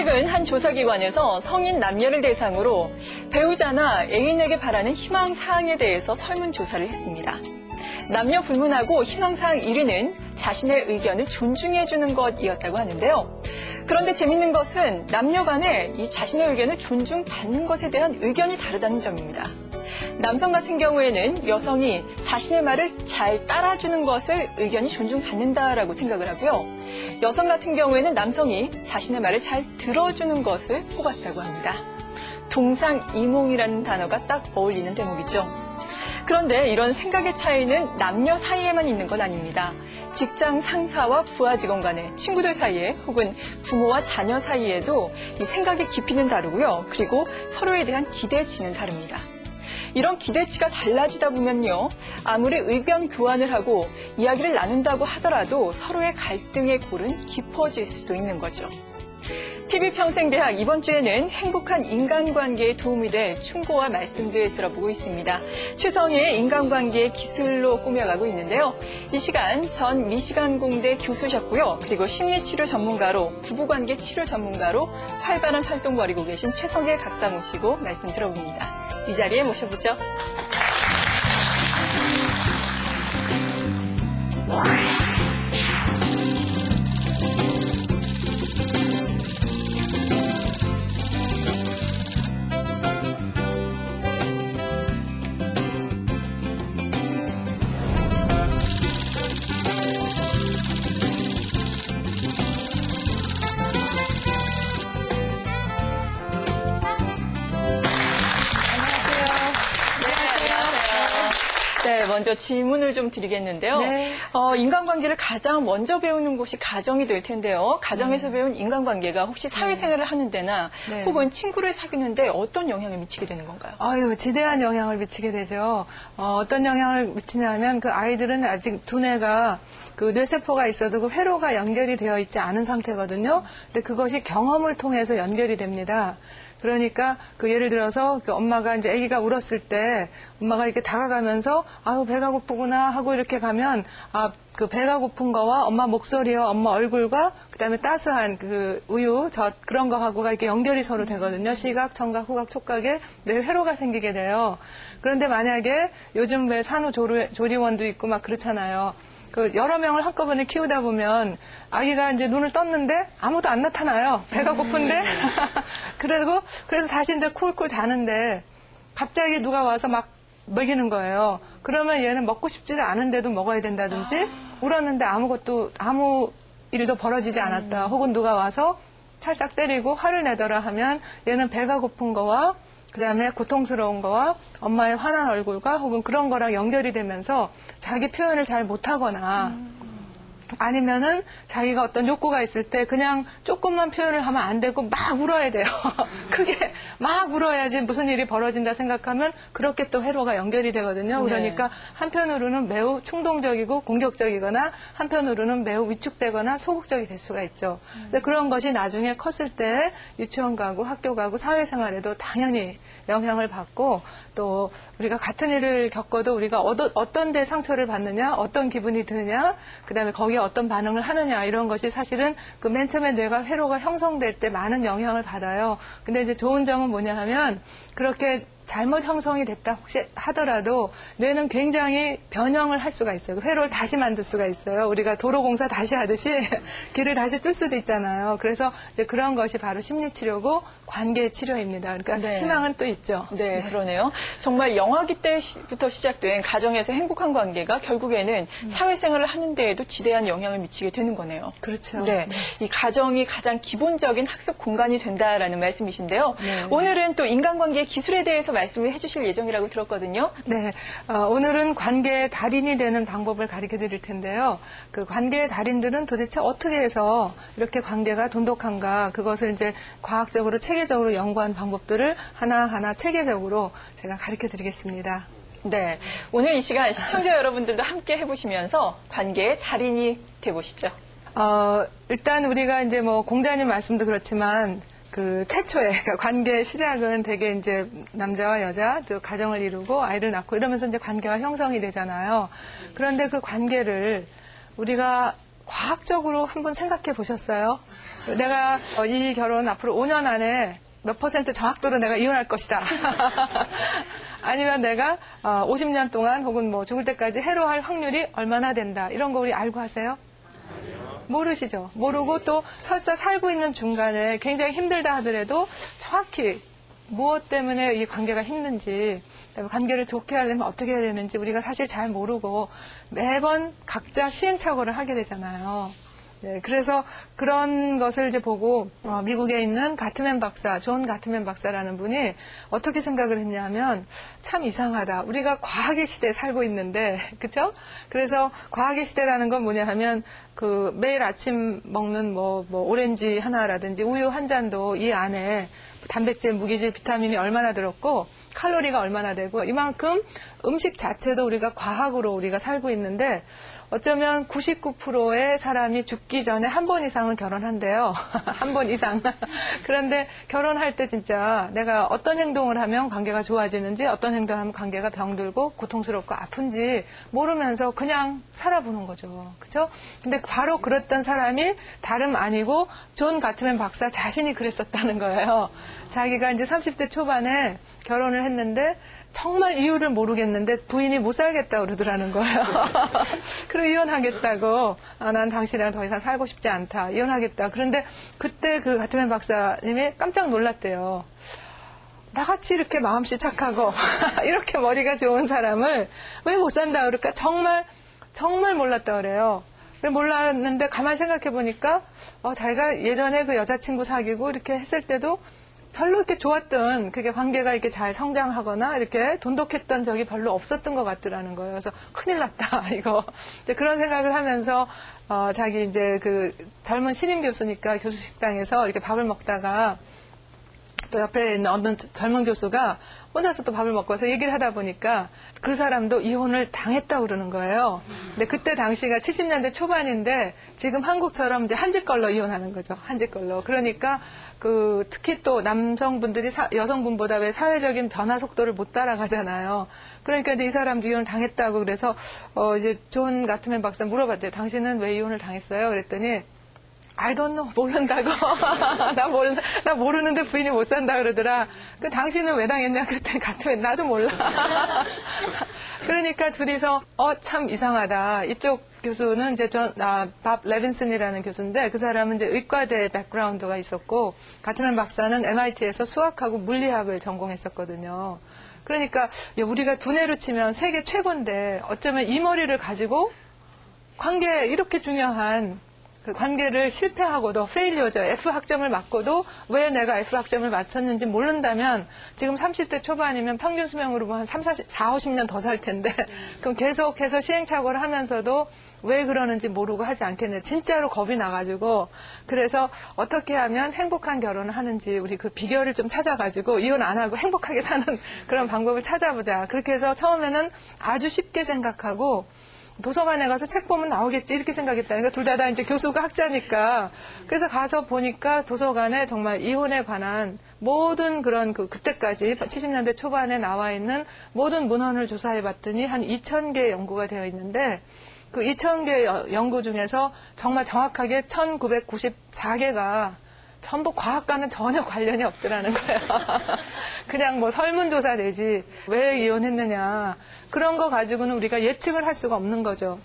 최근 한 조사기관에서 성인 남녀를 대상으로 배우자나 애인에게 바라는 희망사항에 대해서 설문조사를 했습니다. 남녀 불문하고 희망사항 1위는 자신의 의견을 존중해주는 것이었다고 하는데요. 그런데 재밌는 것은 남녀 간에 이 자신의 의견을 존중받는 것에 대한 의견이 다르다는 점입니다. 남성 같은 경우에는 여성이 자신의 말을 잘 따라주는 것을 의견이 존중받는다라고 생각을 하고요. 여성 같은 경우에는 남성이 자신의 말을 잘 들어주는 것을 뽑았다고 합니다. 동상이몽이라는 단어가 딱 어울리는 대목이죠. 그런데 이런 생각의 차이는 남녀 사이에만 있는 건 아닙니다. 직장 상사와 부하 직원 간에, 친구들 사이에, 혹은 부모와 자녀 사이에도 이 생각의 깊이는 다르고요. 그리고 서로에 대한 기대치는 다릅니다. 이런 기대치가 달라지다 보면요, 아무리 의견 교환을 하고 이야기를 나눈다고 하더라도 서로의 갈등의 골은 깊어질 수도 있는 거죠. TV평생대학 이번 주에는 행복한 인간관계에 도움이 될 충고와 말씀들 들어보고 있습니다. 최성의 인간관계 기술로 꾸며가고 있는데요. 이 시간 전 미시간 공대 교수셨고요. 그리고 심리치료 전문가로, 부부관계 치료 전문가로 활발한 활동 벌이고 계신 최성의 박사 모시고 말씀 들어봅니다. 이 자리에 모셔보죠. 네, 먼저 질문을 좀 드리겠는데요. 네. 인간관계를 가장 먼저 배우는 곳이 가정이 될 텐데요. 가정에서 배운 인간관계가 혹시 사회생활을 하는 데나 혹은 친구를 사귀는데 어떤 영향을 미치게 되는 건가요? 지대한 영향을 미치게 되죠. 어떤 영향을 미치냐면 그 아이들은 아직 두뇌가 그 뇌세포가 있어도 그 회로가 연결이 되어 있지 않은 상태거든요. 근데 그것이 경험을 통해서 연결이 됩니다. 그러니까 그 예를 들어서 그 엄마가 이제 아기가 울었을 때 엄마가 이렇게 다가가면서 아유 배가 고프구나 하고 이렇게 가면 그 배가 고픈 거와 엄마 목소리와 엄마 얼굴과 그다음에 따스한 그 우유, 젖 그런 거하고가 이렇게 연결이 서로 되거든요. 시각, 청각, 후각, 촉각에 뇌 회로가 생기게 돼요. 그런데 만약에 요즘 왜 산후조리원도 있고 막 그렇잖아요. 그 여러 명을 한꺼번에 키우다 보면 아기가 이제 눈을 떴는데 아무도 안 나타나요. 배가 고픈데. 그래서 다시 이제 쿨쿨 자는데 갑자기 누가 와서 막 먹이는 거예요. 그러면 얘는 먹고 싶지도 않은데도 먹어야 된다든지 울었는데 아무 일도 벌어지지 않았다. 혹은 누가 와서 찰싹 때리고 화를 내더라 하면 얘는 배가 고픈 거와 그다음에 고통스러운 거와 엄마의 화난 얼굴과 혹은 그런 거랑 연결이 되면서 자기 표현을 잘 못하거나 아니면은 자기가 어떤 욕구가 있을 때 그냥 조금만 표현을 하면 안 되고 막 울어야 돼요. 크게 막 울어야지 무슨 일이 벌어진다 생각하면 그렇게 또 회로가 연결이 되거든요. 그러니까 한편으로는 매우 충동적이고 공격적이거나 한편으로는 매우 위축되거나 소극적이 될 수가 있죠. 근데 그런 것이 나중에 컸을 때 유치원 가고 학교 가고 사회생활에도 당연히 영향을 받고 또 우리가 같은 일을 겪어도 우리가 어떤 데 상처를 받느냐, 어떤 기분이 드느냐, 그다음에 거기에 어떤 반응을 하느냐 이런 것이 사실은 그 맨 처음에 뇌가 회로가 형성될 때 많은 영향을 받아요. 근데 이제 좋은 점은 뭐냐 하면 그렇게 잘못 형성이 됐다 혹시 하더라도 뇌는 굉장히 변형을 할 수가 있어요. 회로를 다시 만들 수가 있어요. 우리가 도로공사 다시 하듯이 길을 다시 뚫을 수도 있잖아요. 그래서 이제 그런 것이 바로 심리치료고 관계치료입니다. 그러니까 희망은 또 있죠. 네, 그러네요. 정말 영아기 때부터 시작된 가정에서 행복한 관계가 결국에는 사회생활을 하는 데에도 지대한 영향을 미치게 되는 거네요. 그렇죠. 네, 이 가정이 가장 기본적인 학습 공간이 된다라는 말씀이신데요. 오늘은 또 인간관계 기술에 대해서 말씀을 해주실 예정이라고 들었거든요. 네, 오늘은 관계의 달인이 되는 방법을 가르쳐 드릴 텐데요. 그 관계의 달인들은 도대체 어떻게 해서 이렇게 관계가 돈독한가 그것을 이제 과학적으로 체계적으로 연구한 방법들을 하나하나 체계적으로 제가 가르쳐 드리겠습니다. 네, 오늘 이 시간 시청자 여러분들도 함께 해보시면서 관계의 달인이 돼보시죠. 일단 우리가 이제 뭐 공자님 말씀도 그렇지만 그 태초에 그러니까 관계의 시작은 되게 이제 남자와 여자 또 가정을 이루고 아이를 낳고 이러면서 이제 관계가 형성이 되잖아요. 그런데 그 관계를 우리가 과학적으로 한번 생각해 보셨어요? 내가 이 결혼 앞으로 5년 안에 몇 % 정확도로 내가 이혼할 것이다. 아니면 내가 50년 동안 혹은 뭐 죽을 때까지 해로할 확률이 얼마나 된다. 이런 거 우리 알고 하세요? 모르시죠? 모르고 또 설사 살고 있는 중간에 굉장히 힘들다 하더라도 정확히 무엇 때문에 이 관계가 힘든지, 그다음에 관계를 좋게 하려면 어떻게 해야 되는지 우리가 사실 잘 모르고 매번 각자 시행착오를 하게 되잖아요. 네, 그래서 그런 것을 이제 보고 미국에 있는 가트맨 박사, 존 가트맨 박사라는 분이 어떻게 생각을 했냐면 참 이상하다. 우리가 과학의 시대에 살고 있는데, 그렇죠? 그래서 과학의 시대라는 건 뭐냐 하면 그 매일 아침 먹는 뭐 오렌지 하나라든지 우유 한 잔도 이 안에 단백질, 무기질, 비타민이 얼마나 들었고 칼로리가 얼마나 되고 이만큼 음식 자체도 우리가 과학으로 우리가 살고 있는데 어쩌면 99%의 사람이 죽기 전에 한 번 이상은 결혼한대요. 한 번 이상. 그런데 결혼할 때 진짜 내가 어떤 행동을 하면 관계가 좋아지는지 어떤 행동을 하면 관계가 병들고 고통스럽고 아픈지 모르면서 그냥 살아보는 거죠. 그렇죠? 근데 바로 그랬던 사람이 다름 아니고 존 가트맨 박사 자신이 그랬었다는 거예요. 자기가 이제 30대 초반에 결혼을 했는데 정말 이유를 모르겠는데 부인이 못 살겠다고 그러더라는 거예요. 그리고 이혼하겠다고. 난 당신이랑 더 이상 살고 싶지 않다. 이혼하겠다. 그런데 그때 그 가트맨 박사님이 깜짝 놀랐대요. 나같이 이렇게 마음씨 착하고 이렇게 머리가 좋은 사람을 왜 못 산다 그럴까? 정말 몰랐다 그래요. 몰랐는데 가만히 생각해 보니까 자기가 예전에 그 여자친구 사귀고 이렇게 했을 때도 별로 이렇게 좋았던 그게 관계가 이렇게 잘 성장하거나 이렇게 돈독했던 적이 별로 없었던 것 같더라는 거예요. 그래서 큰일 났다 이거. 그런 생각을 하면서 자기 이제 그 젊은 신임 교수니까 교수 식당에서 이렇게 밥을 먹다가 또 옆에 있는 어떤 젊은 교수가 혼자서 또 밥을 먹고 와서 얘기를 하다 보니까 그 사람도 이혼을 당했다고 그러는 거예요. 근데 그때 당시가 70년대 초반인데 지금 한국처럼 이제 한 집 걸로 이혼하는 거죠. 한 집 걸로. 그러니까 특히 또 남성분들이 여성분보다 왜 사회적인 변화 속도를 못 따라가잖아요. 그러니까 이제 이 사람도 이혼을 당했다고 그래서 이제 존 가트맨 박사 물어봤대요. 당신은 왜 이혼을 당했어요? 그랬더니 I don't know. 모른다고. 나 모르는데 부인이 못 산다 그러더라. 당신은 왜 당했냐? 그랬더니 가트맨 나도 몰라. 그러니까 둘이서 참 이상하다. 이쪽 교수는 이제 밥 레빈슨이라는 교수인데 그 사람은 이제 의과대 백그라운드가 있었고 가트맨 박사는 MIT에서 수학하고 물리학을 전공했었거든요. 그러니까 우리가 두뇌로 치면 세계 최고인데 어쩌면 이 머리를 가지고 관계 이렇게 중요한 그 관계를 실패하고도 페일리어죠. F학점을 맞고도 왜 내가 F학점을 맞췄는지 모른다면 지금 30대 초반이면 평균 수명으로 보면 한 50년 더 살 텐데 그럼 계속해서 시행착오를 하면서도 왜 그러는지 모르고 하지 않겠네. 진짜로 겁이 나가지고 그래서 어떻게 하면 행복한 결혼을 하는지 우리 그 비결을 좀 찾아가지고 이혼 안 하고 행복하게 사는 그런 방법을 찾아보자. 그렇게 해서 처음에는 아주 쉽게 생각하고 도서관에 가서 책 보면 나오겠지 이렇게 생각했다니까 둘 다 이제 교수가 학자니까 그래서 가서 보니까 도서관에 정말 이혼에 관한 모든 그런 그때까지 70년대 초반에 나와 있는 모든 문헌을 조사해 봤더니 한 2,000개 연구가 되어 있는데 그 2,000개 연구 중에서 정말 정확하게 1,994개가 전부 과학과는 전혀 관련이 없더라는 거예요. 그냥 뭐 설문조사 내지 왜 이혼했느냐 그런 거 가지고는 우리가 예측을 할 수가 없는 거죠.